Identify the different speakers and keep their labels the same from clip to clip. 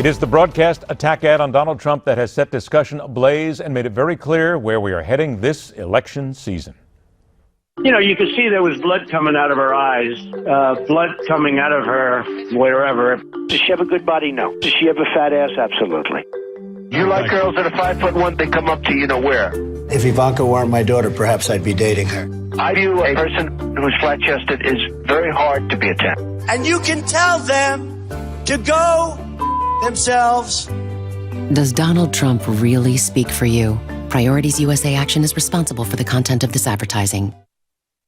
Speaker 1: It is the broadcast attack ad on Donald Trump that has set discussion ablaze and made it very clear where we are heading this election season.
Speaker 2: You know, you could see there was blood coming out of her eyes, blood coming out of her wherever. Does she have a good body? No. Does she have a fat ass? Absolutely.
Speaker 3: You like girls that are 5'1", they come up to you know where.
Speaker 4: If Ivanka weren't my daughter, perhaps I'd be dating her.
Speaker 3: I view a person who's flat-chested is very hard to be a 10.
Speaker 4: And you can tell them to go themselves.
Speaker 5: Does Donald Trump really speak for you? Priorities USA Action is responsible for the content of this advertising.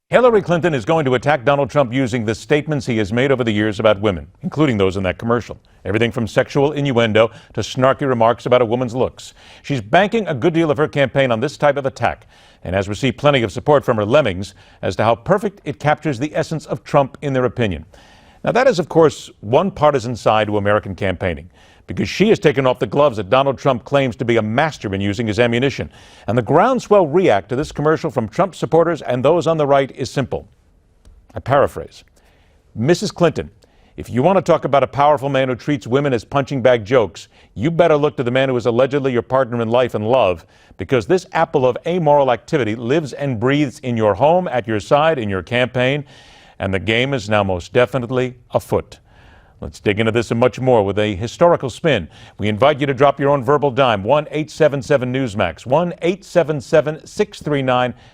Speaker 1: Hillary Clinton is going to attack Donald Trump using the statements he has made over the years about women, including those in that commercial. Everything from sexual innuendo to snarky remarks about a woman's looks. She's banking a good deal of her campaign on this type of attack and has received plenty of support from her lemmings as to how perfect it captures the essence of Trump in their opinion. Now, that is, of course, one partisan side to American campaigning, because she has taken off the gloves that Donald Trump claims to be a master in using as ammunition. And the groundswell react to this commercial from Trump supporters and those on the right is simple. I paraphrase. Mrs. Clinton, if you want to talk about a powerful man who treats women as punching bag jokes, you better look to the man who is allegedly your partner in life and love, because this apple of amoral activity lives and breathes in your home, at your side, in your campaign, and the game is now most definitely afoot. Let's dig into this and much more with a historical spin. We invite you to drop your own verbal dime. 1-877-NEWSMAX.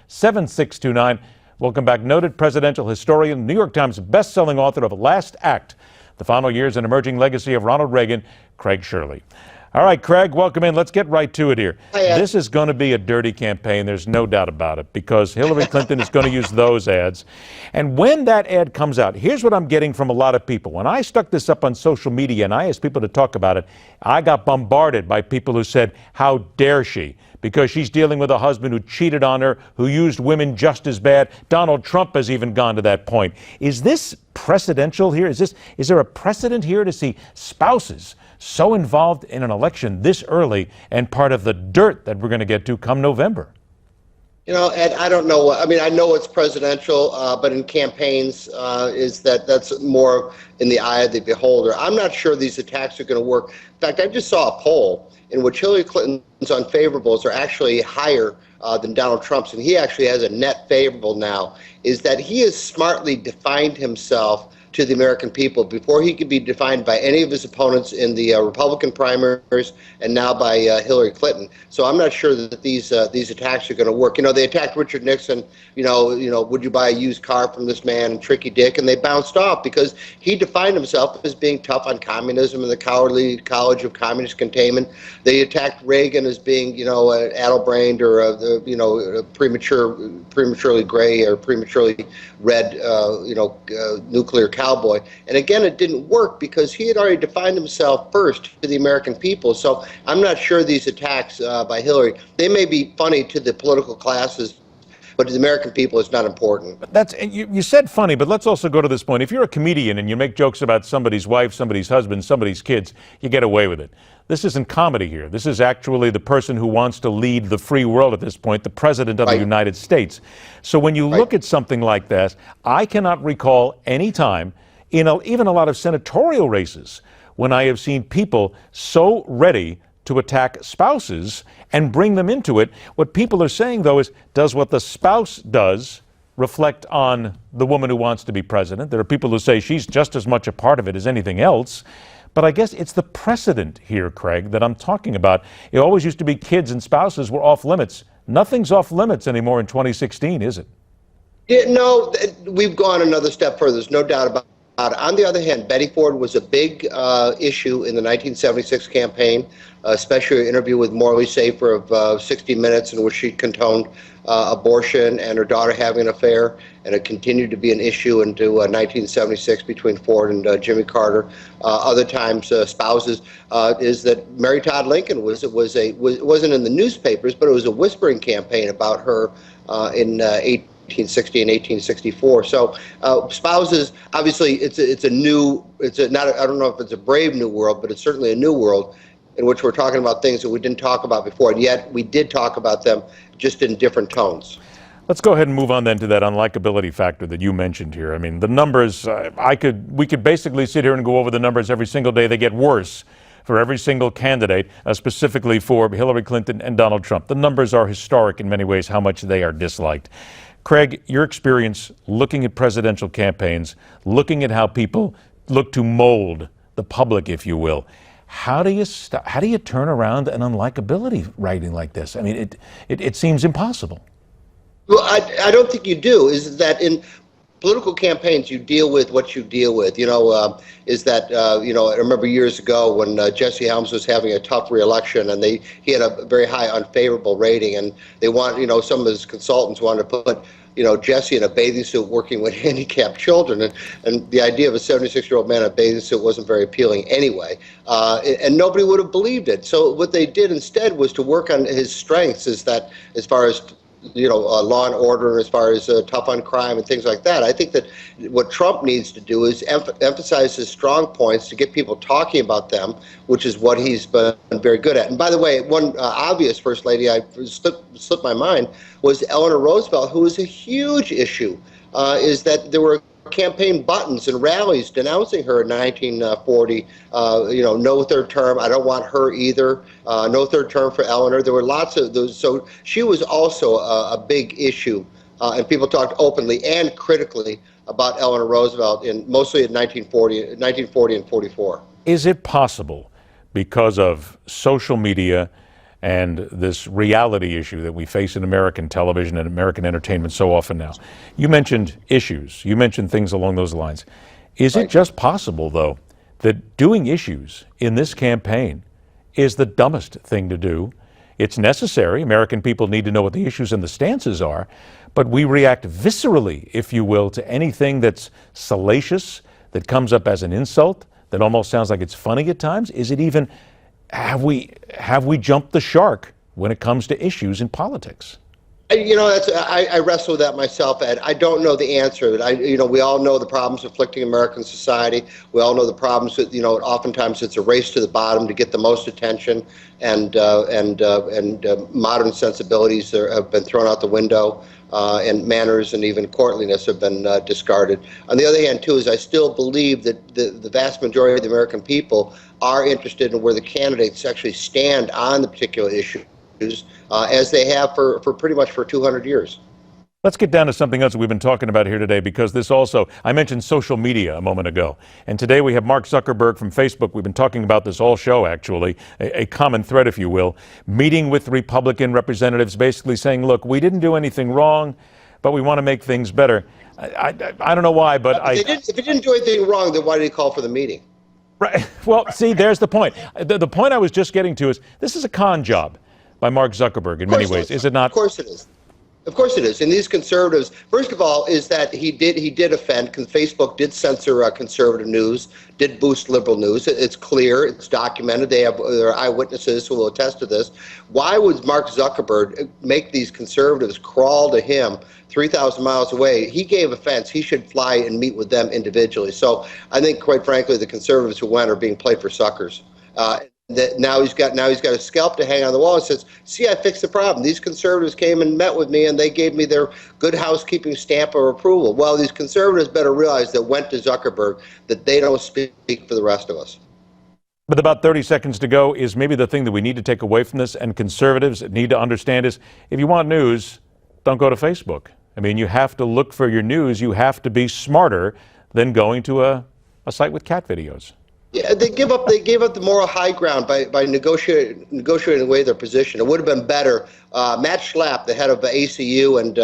Speaker 1: 1-877-639-7629. Welcome back noted presidential historian, New York Times bestselling author of Last Act, The Final Years and Emerging Legacy of Ronald Reagan, Craig Shirley. All right, Craig, welcome in. Let's get right to it here. This is going to be a dirty campaign. There's no doubt about it, because Hillary Clinton is going to use those ads. And when that ad comes out, here's what I'm getting from a lot of people. When I stuck this up on social media and I asked people to talk about it, I got bombarded by people who said, how dare she? Because she's dealing with a husband who cheated on her, who used women just as bad. Donald Trump has even gone to that point. Is this precedential here? Is there a precedent here to see spouses so involved in an election this early and part of the dirt that we're going to get to come November?
Speaker 6: You know, Ed, I don't know. I mean, I know it's presidential, but in campaigns, that's more in the eye of the beholder. I'm not sure these attacks are going to work. In fact, I just saw a poll in which Hillary Clinton's unfavorables are actually higher than Donald Trump's, and he actually has a net favorable now, is that he has smartly defined himself to the American people before he could be defined by any of his opponents in the Republican primaries and now by Hillary Clinton. So I'm not sure that these attacks are going to work. You know, they attacked Richard Nixon, you know, would you buy a used car from this man, and Tricky Dick, and they bounced off because he defined himself as being tough on communism and the cowardly College of Communist Containment. They attacked Reagan as being, you know, addle-brained or, prematurely gray or prematurely red, nuclear cowboy. And again, it didn't work because he had already defined himself first to the American people. So I'm not sure these attacks by Hillary, they may be funny to the political classes, but to the American people, it's not important.
Speaker 1: You said funny, but let's also go to this point. If you're a comedian and you make jokes about somebody's wife, somebody's husband, somebody's kids, you get away with it. This isn't comedy here. This is actually the person who wants to lead the free world at this point, the president of the United States. So when you look at something like that, I cannot recall any time in even a lot of senatorial races when I have seen people so ready to attack spouses and bring them into it. What people are saying, though, is, does what the spouse does reflect on the woman who wants to be president? There are people who say she's just as much a part of it as anything else. But I guess it's the precedent here, Craig, that I'm talking about. It always used to be kids and spouses were off limits. Nothing's off limits anymore in 2016, is it?
Speaker 6: Yeah, no, we've gone another step further. There's no doubt about it. On the other hand, Betty Ford was a big issue in the 1976 campaign, especially an interview with Morley Safer of 60 Minutes in which she condoned abortion and her daughter having an affair, and it continued to be an issue into 1976 between Ford and Jimmy Carter. Other times, spouses, is that Mary Todd Lincoln wasn't in the newspapers, but it was a whispering campaign about her in 1860 and 1864. So spouses, obviously, I don't know if it's a brave new world, but it's certainly a new world in which we're talking about things that we didn't talk about before, and yet we did talk about them just in different tones.
Speaker 1: Let's go ahead and move on then to that unlikability factor that you mentioned here. I mean, the numbers, we could basically sit here and go over the numbers every single day. They get worse for every single candidate, specifically for Hillary Clinton and Donald Trump. The numbers are historic in many ways, how much they are disliked. Craig, your experience looking at presidential campaigns, looking at how people look to mold the public, if you will, how do you turn around an unlikability writing like this? I mean, it seems impossible.
Speaker 6: Well, I don't think you do. Is that in political campaigns, you deal with what you deal with. I remember years ago when Jesse Helms was having a tough re-election, and he had a very high unfavorable rating, and they some of his consultants wanted to put Jesse in a bathing suit working with handicapped children, and the idea of a 76-year-old man in a bathing suit wasn't very appealing anyway, and nobody would have believed it. So what they did instead was to work on his strengths, as far as law and order, as far as tough on crime and things like that. I think that what Trump needs to do is emphasize his strong points to get people talking about them, which is what he's been very good at. And by the way, one obvious first lady I slipped my mind was Eleanor Roosevelt, who was a huge issue, is that there were campaign buttons and rallies denouncing her in 1940. No third term. I don't want her either. No third term for Eleanor. There were lots of those. So she was also a big issue, and people talked openly and critically about Eleanor Roosevelt mostly in 1940 and 44.
Speaker 1: Is it possible, because of social media and this reality issue that we face in American television and American entertainment so often now? You mentioned issues. You mentioned things along those lines. Is it just possible, though, that doing issues in this campaign is the dumbest thing to do? It's necessary. American people need to know what the issues and the stances are, but we react viscerally, if you will, to anything that's salacious, that comes up as an insult, that almost sounds like it's funny at times. Is it even... Have we jumped the shark when it comes to issues in politics?
Speaker 6: I wrestle with that myself, Ed. I don't know the answer. We all know the problems afflicting American society. We all know the problems that, oftentimes it's a race to the bottom to get the most attention, and modern sensibilities have been thrown out the window, and manners and even courtliness have been discarded. On the other hand, too, is I still believe that the vast majority of the American people are interested in where the candidates actually stand on the particular issue, as they have for pretty much for 200 years.
Speaker 1: Let's get down to something else that we've been talking about here today, because this also, I mentioned social media a moment ago, and today we have Mark Zuckerberg from Facebook. We've been talking about this all show, actually, a common thread, if you will, meeting with Republican representatives, basically saying, look, we didn't do anything wrong, but we want to make things better. I don't know why, but
Speaker 6: if he didn't do anything wrong, then why did he call for the meeting?
Speaker 1: Right. Well, see, there's the point. The point I was just getting to is this is a con job by Mark Zuckerberg in many ways, is it not?
Speaker 6: Of course it is. Of course it is. And these conservatives, first of all, is that he did offend, because Facebook did censor conservative news, did boost liberal news. It's clear, it's documented. There are eyewitnesses who will attest to this. Why would Mark Zuckerberg make these conservatives crawl to him 3,000 miles away? He gave offense. He should fly and meet with them individually. So I think, quite frankly, the conservatives who went are being played for suckers. That now he's got a scalp to hang on the wall and says, see, I fixed the problem. These conservatives came and met with me, and they gave me their good housekeeping stamp of approval. Well, these conservatives better realize that went to Zuckerberg that they don't speak for the rest of us.
Speaker 1: With about 30 seconds to go, is maybe the thing that we need to take away from this, and conservatives need to understand, is if you want news, don't go to Facebook. I mean, you have to look for your news. You have to be smarter than going to a site with cat videos.
Speaker 6: Yeah, they gave up the moral high ground by negotiating away their position. It would have been better. Matt Schlapp, the head of ACU, and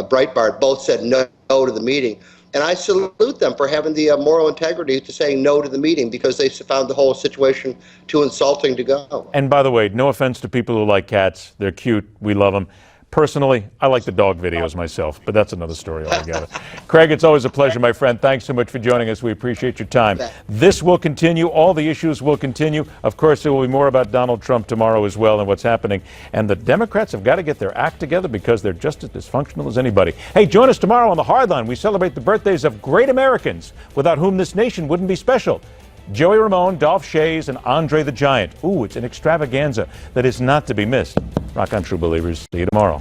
Speaker 6: Breitbart both said no to the meeting. And I salute them for having the moral integrity to saying no to the meeting, because they found the whole situation too insulting to go.
Speaker 1: And by the way, no offense to people who like cats. They're cute. We love them. Personally, I like the dog videos myself, but that's another story altogether. Craig, it's always a pleasure, my friend. Thanks so much for joining us. We appreciate your time. This will continue. All the issues will continue. Of course, there will be more about Donald Trump tomorrow as well and what's happening. And the Democrats have got to get their act together, because they're just as dysfunctional as anybody. Hey, join us tomorrow on The Hardline. We celebrate the birthdays of great Americans without whom this nation wouldn't be special. Joey Ramone, Dolph Shays, and Andre the Giant. Ooh, it's an extravaganza that is not to be missed. Rock on, true believers. See you tomorrow.